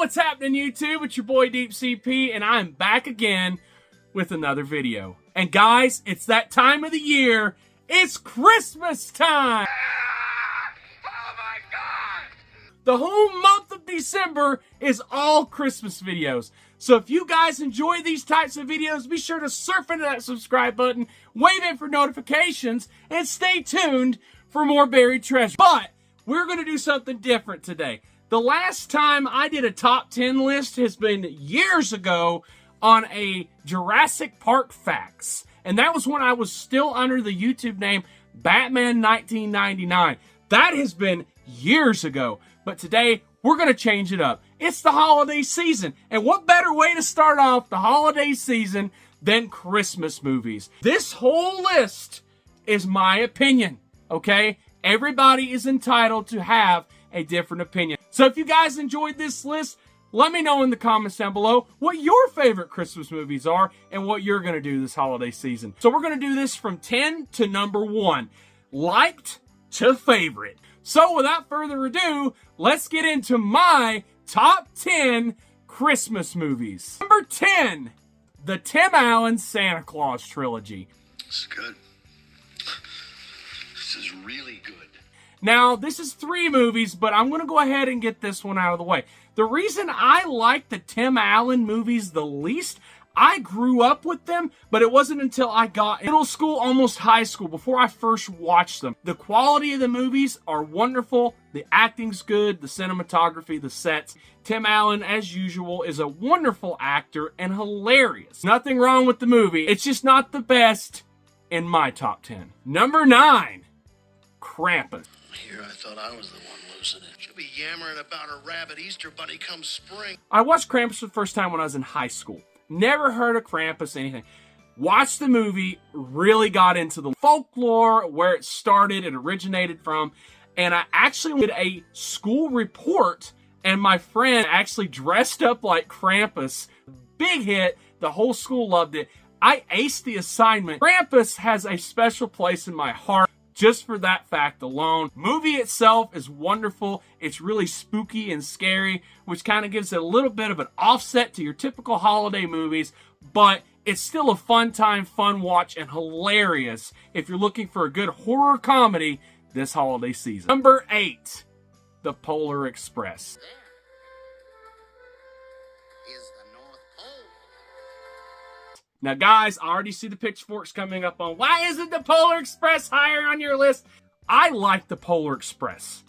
what's happening, YouTube? It's your boy Deep CP, and I'm back again with another video. And guys, it's that time of the year. It's Christmas time! Oh my God! The whole month of December is all Christmas videos. So if you guys enjoy these types of videos, be sure to surf into that subscribe button, wave in for notifications, and stay tuned for more buried treasure. But we're going to do something different today. The last time I did a top 10 list has been years ago on a Jurassic Park facts. And that was when I was still under the YouTube name Batman 1999. That has been years ago. But today, we're going to change it up. It's the holiday season. And what better way to start off the holiday season than Christmas movies? This whole list is my opinion, okay? Everybody is entitled to have a different opinion. So if you guys enjoyed this list, let me know in the comments down below what your favorite Christmas movies are and what you're going to do this holiday season. So we're going to do this from 10 to number 1. Liked to favorite. So without further ado, let's get into my top 10 Christmas movies. Number 10, the Tim Allen Santa Claus trilogy. This is good. This is really good. Now, this is 3 movies, but I'm going to go ahead and get this one out of the way. The reason I like the Tim Allen movies the least, I grew up with them, but it wasn't until I got middle school, almost high school, before I first watched them. The quality of the movies are wonderful. The acting's good, the cinematography, the sets. Tim Allen, as usual, is a wonderful actor and hilarious. Nothing wrong with the movie. It's just not the best in my top 10. Number 9, Krampus. Here, I thought I was the one losing it. She'll be yammering about a rabbit Easter bunny come spring. I watched Krampus for the first time when I was in high school. Never heard of Krampus, anything. Watched the movie, really got into the folklore, where it started, it originated from, and I actually did a school report, and my friend actually dressed up like Krampus. Big hit, the whole school loved it. I aced the assignment. Krampus has a special place in my heart. Just for that fact alone. Movie itself is wonderful. It's really spooky and scary, which kind of gives it a little bit of an offset to your typical holiday movies, but it's still a fun time, fun watch, and hilarious if you're looking for a good horror comedy this holiday season. Number 8, The Polar Express. Now, guys, I already see the pitchforks coming up on why isn't the Polar Express higher on your list? I like the Polar Express,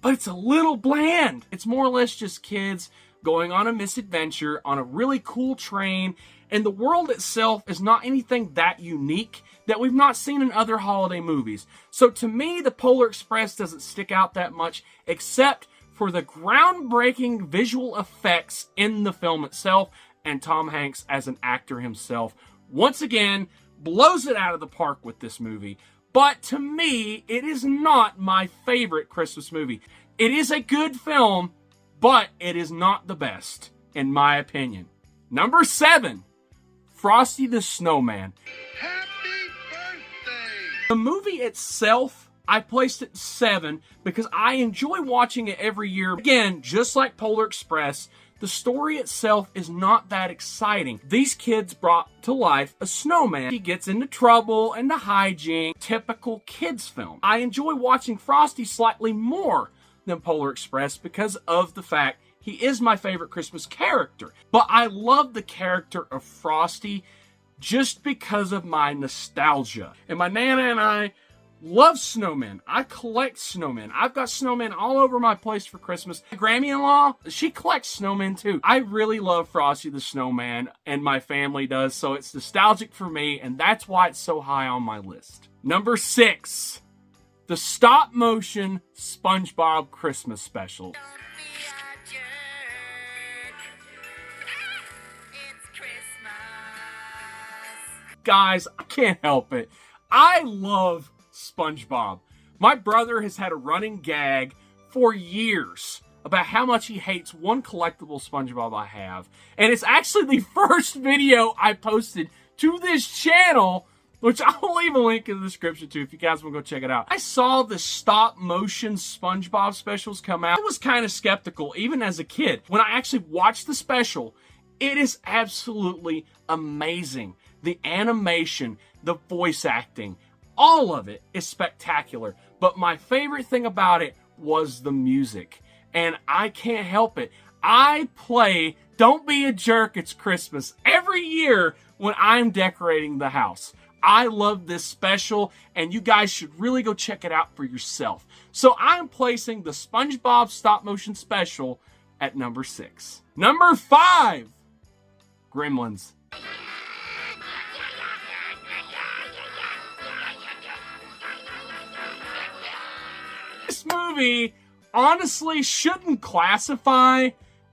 but it's a little bland. It's more or less just kids going on a misadventure on a really cool train, and the world itself is not anything that unique that we've not seen in other holiday movies. So to me, the Polar Express doesn't stick out that much, except for the groundbreaking visual effects in the film itself, and Tom Hanks as an actor himself, once again, blows it out of the park with this movie. But to me, it is not my favorite Christmas movie. It is a good film, but it is not the best, in my opinion. Number 7, Frosty the Snowman. Happy birthday! The movie itself, I placed it 7 because I enjoy watching it every year. Again, just like Polar Express, the story itself is not that exciting. These kids brought to life a snowman. He gets into trouble and the hijinks. Typical kids film. I enjoy watching Frosty slightly more than Polar Express because of the fact he is my favorite Christmas character. But I love the character of Frosty just because of my nostalgia. And my Nana and I love snowmen. I collect snowmen. I've got snowmen all over my place for Christmas. My Grammy-in-law, she collects snowmen too. I really love Frosty the Snowman, and my family does, so it's nostalgic for me, and that's why it's so high on my list. Number 6, the stop-motion SpongeBob Christmas special. Guys, I can't help it. I love SpongeBob. My brother has had a running gag for years about how much he hates one collectible SpongeBob I have. And it's actually the first video I posted to this channel which I'll leave a link in the description too if you guys want to go check it out. I saw the stop motion SpongeBob specials come out. I was kind of skeptical even as a kid. When I actually watched the special, it is absolutely amazing. The animation, the voice acting, all of it is spectacular. But my favorite thing about it was the music. And I can't help it. I play Don't Be a Jerk, It's Christmas every year when I'm decorating the house. I love this special, and you guys should really go check it out for yourself. So I'm placing the SpongeBob stop motion special at number 6. Number 5, Gremlins. This movie honestly shouldn't classify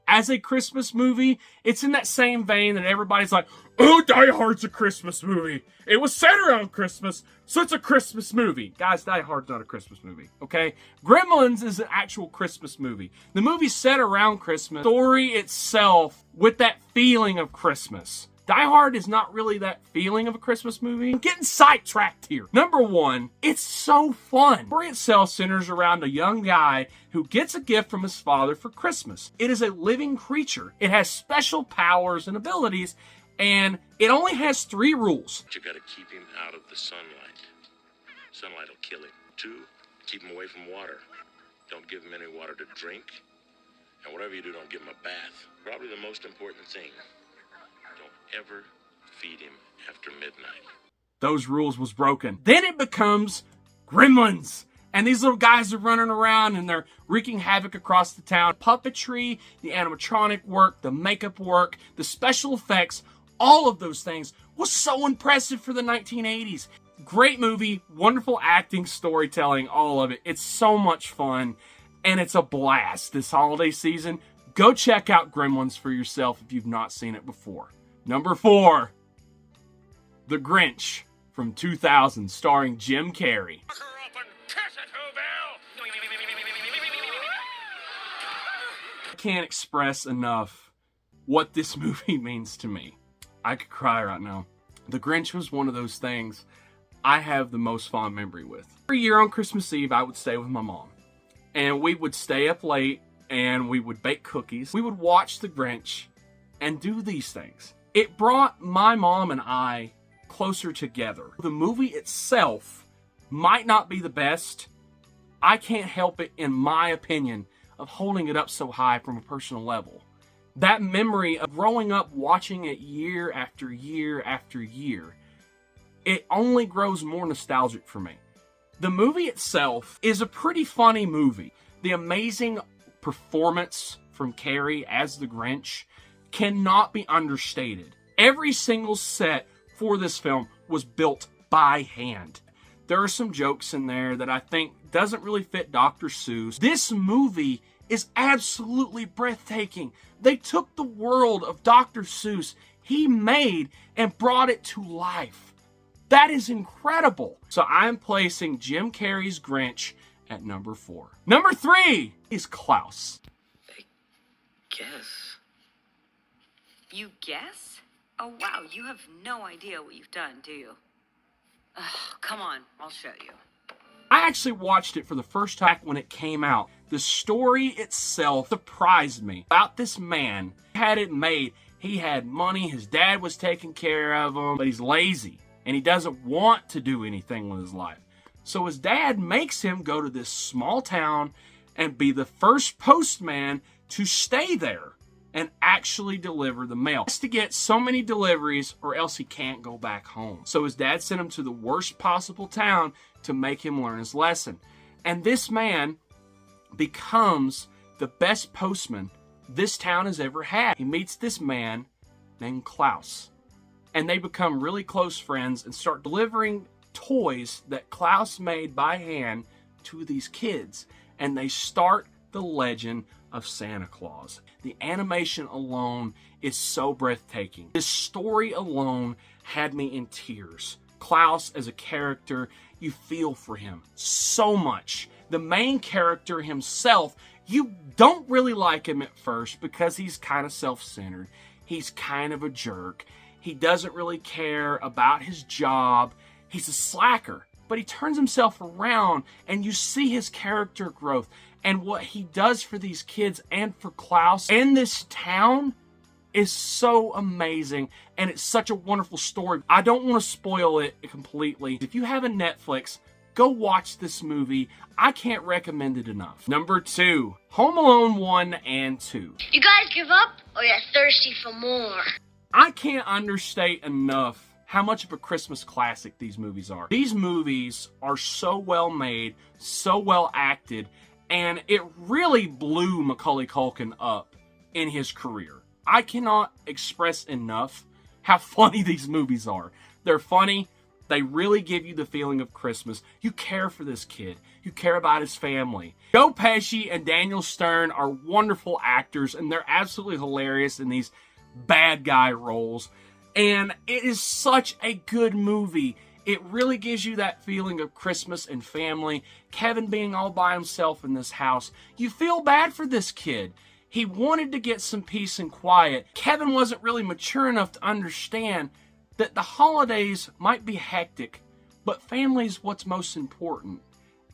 as a Christmas movie. It's in that same vein that everybody's like, oh, Die Hard's a Christmas movie. It was set around Christmas, so it's a Christmas movie. Guys, Die Hard's not a Christmas movie, okay? Gremlins is an actual Christmas movie. The movie's set around Christmas. The story itself with that feeling of Christmas. Die Hard is not really that feeling of a Christmas movie. I'm getting sidetracked here. Number 1, it's so fun. The story itself centers around a young guy who gets a gift from his father for Christmas. It is a living creature. It has special powers and abilities, and it only has 3 rules. You gotta keep him out of the sunlight. Sunlight will kill him. 2, keep him away from water. Don't give him any water to drink. And whatever you do, don't give him a bath. Probably the most important thing. Don't ever feed him after midnight. Those rules was broken. Then it becomes Gremlins. And these little guys are running around and they're wreaking havoc across the town. Puppetry, the animatronic work, the makeup work, the special effects, all of those things was so impressive for the 1980s. Great movie, wonderful acting, storytelling, all of it. It's so much fun and it's a blast this holiday season. Go check out Gremlins for yourself if you've not seen it before. Number 4, The Grinch from 2000, starring Jim Carrey. I can't express enough what this movie means to me. I could cry right now. The Grinch was one of those things I have the most fond memory with. Every year on Christmas Eve, I would stay with my mom. And we would stay up late and we would bake cookies. We would watch The Grinch and do these things. It brought my mom and I closer together. The movie itself might not be the best. I can't help it, in my opinion, of holding it up so high from a personal level. That memory of growing up watching it year after year after year, it only grows more nostalgic for me. The movie itself is a pretty funny movie. The amazing performance from Carrey as the Grinch cannot be understated. Every single set for this film was built by hand. There are some jokes in there that I think doesn't really fit Dr. Seuss. This movie is absolutely breathtaking. They took the world of Dr. Seuss he made and brought it to life. That is incredible. So I'm placing Jim Carrey's Grinch at number 4. Number 3 is Klaus. I guess. You guess? Oh, wow, you have no idea what you've done, do you? Ugh, come on, I'll show you. I actually watched it for the first time when it came out. The story itself surprised me. About this man, had it made. He had money, his dad was taking care of him, but he's lazy, and he doesn't want to do anything with his life. So his dad makes him go to this small town and be the first postman to stay there and actually deliver the mail. He has to get so many deliveries or else he can't go back home. So his dad sent him to the worst possible town to make him learn his lesson. And this man becomes the best postman this town has ever had. He meets this man named Klaus. And they become really close friends and start delivering toys that Klaus made by hand to these kids. And they start the legend of Santa Claus. The animation alone is so breathtaking. This story alone had me in tears. Klaus as a character, you feel for him so much. The main character himself, you don't really like him at first because he's kind of self-centered. He's kind of a jerk. He doesn't really care about his job. he's a slacker. But he turns himself around and you see his character growth and what he does for these kids and for Klaus and this town is so amazing, and it's such a wonderful story. I don't want to spoil it completely. If you have a Netflix, go watch this movie. I can't recommend it enough. Number 2, Home Alone 1 and 2. You guys give up, or you're thirsty for more? I can't understate enough how much of a Christmas classic these movies are. These movies are so well made, so well acted, and it really blew Macaulay Culkin up in his career. I cannot express enough how funny these movies are. They're funny. They really give you the feeling of Christmas. You care for this kid. You care about his family. Joe Pesci and Daniel Stern are wonderful actors, and they're absolutely hilarious in these bad guy roles. And it is such a good movie. It really gives you that feeling of Christmas and family. Kevin being all by himself in this house. You feel bad for this kid. He wanted to get some peace and quiet. Kevin wasn't really mature enough to understand that the holidays might be hectic, but family is what's most important.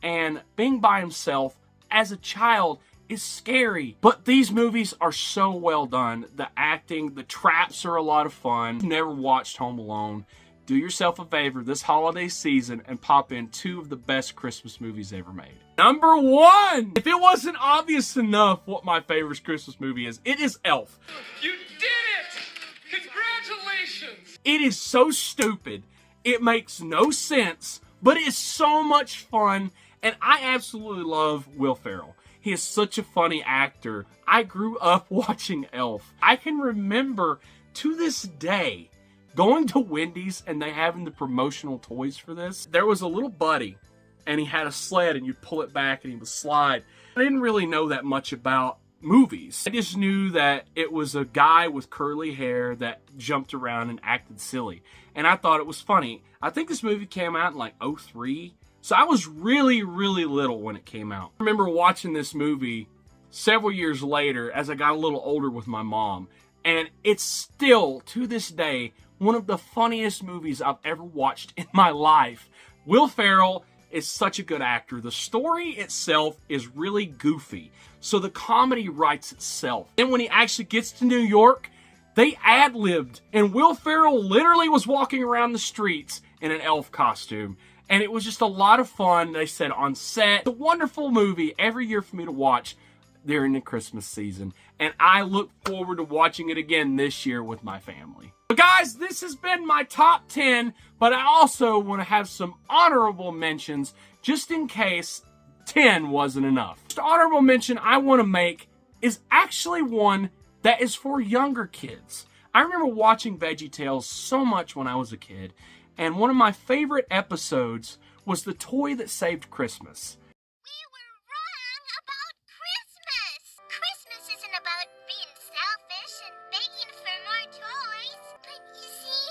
And being by himself as a child is scary. But these movies are so well done. The acting, the traps are a lot of fun. If you've never watched Home Alone, do yourself a favor this holiday season and pop in 2 of the best Christmas movies ever made. Number 1! If it wasn't obvious enough what my favorite Christmas movie is, it is Elf. You did it! Congratulations! It is so stupid. It makes no sense, but it is so much fun, and I absolutely love Will Ferrell. He is such a funny actor. I grew up watching Elf. I can remember to this day going to Wendy's and they having the promotional toys for this. There was a little buddy and he had a sled and you'd pull it back and he would slide. I didn't really know that much about movies. I just knew that it was a guy with curly hair that jumped around and acted silly. And I thought it was funny. I think this movie came out in like 2003. So I was really, really little when it came out. I remember watching this movie several years later as I got a little older with my mom. And it's still, to this day, one of the funniest movies I've ever watched in my life. Will Ferrell is such a good actor. The story itself is really goofy, so the comedy writes itself. And when he actually gets to New York, they ad-libbed, and Will Ferrell literally was walking around the streets in an elf costume. And it was just a lot of fun, they said, on set. It's a wonderful movie every year for me to watch during the Christmas season. And I look forward to watching it again this year with my family. But guys, this has been my top 10, but I also want to have some honorable mentions just in case 10 wasn't enough. The honorable mention I want to make is actually one that is for younger kids. I remember watching VeggieTales so much when I was a kid, and one of my favorite episodes was The Toy That Saved Christmas. We were wrong about Christmas! Christmas isn't about being selfish and begging for more toys. But you see,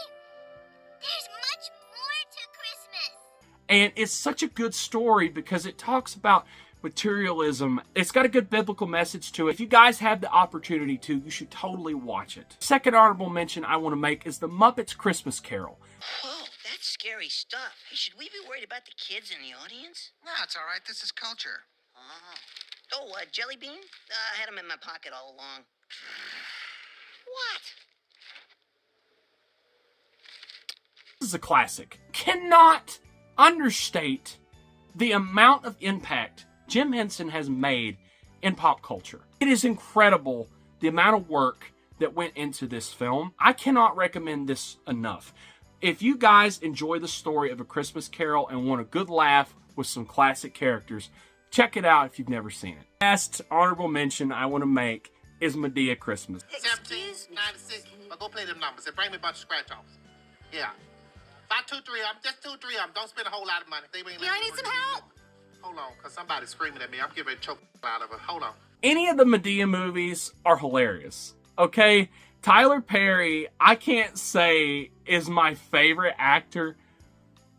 there's much more to Christmas. And it's such a good story because it talks about materialism. It's got a good biblical message to it. If you guys have the opportunity to, you should totally watch it. Second honorable mention I want to make is The Muppets Christmas Carol. Whoa, that's scary stuff. Hey, should we be worried about the kids in the audience? No, it's all right. This is culture. Jelly bean? I had them in my pocket all along. What? This is a classic. Cannot understate the amount of impact Jim Henson has made in pop culture. It is incredible the amount of work that went into this film. I cannot recommend this enough. If you guys enjoy the story of A Christmas Carol and want a good laugh with some classic characters, check it out if you've never seen it. Last honorable mention I want to make is Medea Christmas. 17, 96. Well, go play them numbers and bring me a bunch of scratch-offs. Yeah. If I 2-3 them, just 2-3 them. Don't spend a whole lot of money. I need some help. Hold on, because somebody's screaming at me. I'm getting ready to choke out of her. Hold on. Any of the Medea movies are hilarious, okay? Tyler Perry, I can't say is my favorite actor,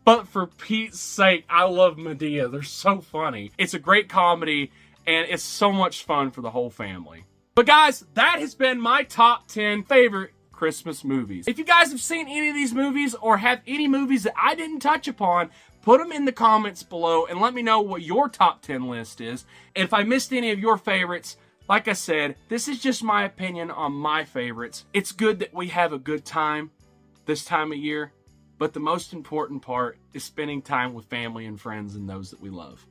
but for Pete's sake, I love Medea. They're so funny. It's a great comedy, and it's so much fun for the whole family. But guys, that has been my top 10 favorite Christmas movies. If you guys have seen any of these movies or have any movies that I didn't touch upon, put them in the comments below and let me know what your top 10 list is. And if I missed any of your favorites, like I said, this is just my opinion on my favorites. It's good that we have a good time this time of year, but the most important part is spending time with family and friends and those that we love.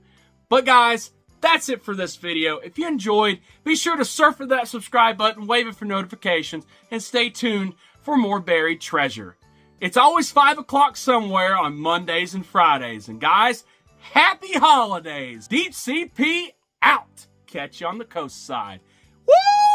But guys, that's it for this video. If you enjoyed, be sure to surf for that subscribe button, wave it for notifications, and stay tuned for more buried treasure. It's always 5 o'clock somewhere on Mondays and Fridays. And guys, happy holidays. Deep CP out. Catch you on the coast side. Woo!